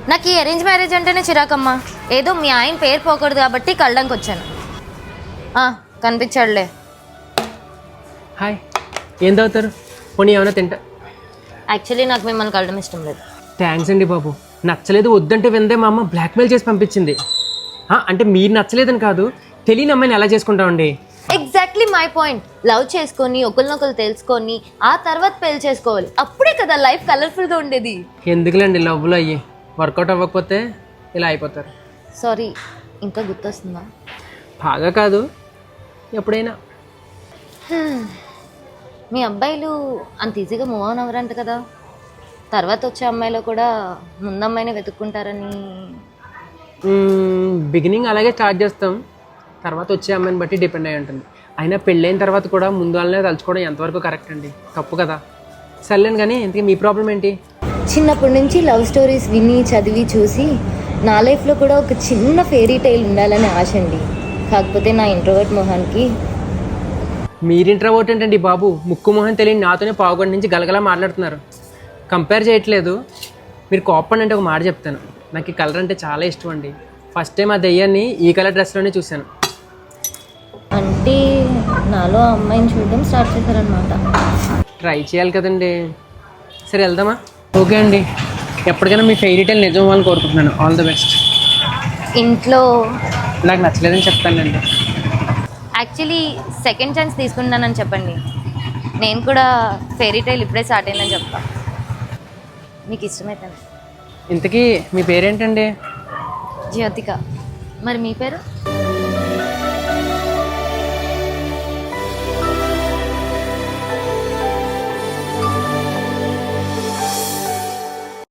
నాకు ఈ arrange marriage అంటేనే చిరాకమ్మా. ఏదో మీ ఆయన పేరు పోకూడదు కాబట్టి కళ్ళడానికి వచ్చాను. కనిపించాడులే. హాయ్, ఏం తాగుతారు? పోనీ ఏమైనా తింటా. యాక్చువల్లీ నాకు మిమ్మల్ని కలవడం ఇష్టం లేదు. థ్యాంక్స్ అండి బాబు. నచ్చలేదు వద్దంటే విందే మా అమ్మ బ్లాక్మెయిల్ చేసి పంపించింది. అంటే మీరు నచ్చలేదని కాదు, తెలియని అమ్మాయిని ఎలా చేసుకుంటామండి? Exactly my point. లవ్ చేసుకొని ఒకరినొకరు తెలుసుకొని ఆ తర్వాత పెళ్లి చేసుకోవాలి. అప్పుడే కదా లైఫ్ కలర్ఫుల్గా ఉండేది. ఎందుకులేండి లవ్లు అయ్యి వర్కౌట్ అవ్వకపోతే ఇలా అయిపోతారు. సారీ, ఇంకా గుర్తొస్తుందా? బాగా కాదు, ఎప్పుడైనా. మీ అబ్బాయిలు అంత ఈజీగా మూవ్ ఆన్ అవ్వరంట కదా. తర్వాత వచ్చే అమ్మాయిలో కూడా ముందు అమ్మాయిని వెతుక్కుంటారని. బిగినింగ్ అలాగే స్టార్ట్ చేస్తాం, తర్వాత వచ్చే అమ్మాయిని బట్టి డిపెండ్ అయి ఉంటుంది. అయినా పెళ్ళైన తర్వాత కూడా ముందు వాళ్ళనే తలుచుకోవడం ఎంతవరకు కరెక్ట్ అండి? తప్పు కదా. సర్లేను కానీ ఇంతకీ మీ ప్రాబ్లం ఏంటి? చిన్నప్పటి నుంచి లవ్ స్టోరీస్ విని చదివి చూసి నా లైఫ్లో కూడా ఒక చిన్న ఫెయిరీ టైల్ ఉండాలని ఆశ అండి. కాకపోతే నా ఇంట్రోవర్ట్ మొహానికి. మీరు ఇంట్రోవర్ట్ ఏంటండి బాబు? ముక్కు మొహం తెలియని నాతోనే పావుగంట నుంచి గలగలా మాట్లాడుతున్నారు. కంపేర్ చేయట్లేదు. మీరు కోపండి అంటే ఒక మాట చెప్తాను. నాకు ఈ కలర్ అంటే చాలా ఇష్టం అండి. ఫస్ట్ టైం ఆ దెయ్యాన్ని ఈ కలర్ డ్రెస్లోనే చూశాను. అంటే నాలో అమ్మాయిని చూడడం స్టార్ట్ చేశారనమాట. ట్రై చేయాలి కదండి. సరే వెళ్దామా? ఓకే అండి, ఎప్పటికైనా మీ ఫెయిరీ టైల్ నిజం అవ్వాలని కోరుకుంటున్నాను. All the best. ఇంట్లో నాకు నచ్చలేదని చెప్తానండి. యాక్చువల్లీ సెకండ్ ఛాన్స్ తీసుకుంటానని చెప్పండి. నేను కూడా ఫెయిరీ టైల్ ఇప్పుడే స్టార్ట్ అయిందని చెప్తా. మీకు ఇష్టమైతే. ఇంతకీ మీ పేరేంటండి? జ్యోతిక. మరి మీ పేరు?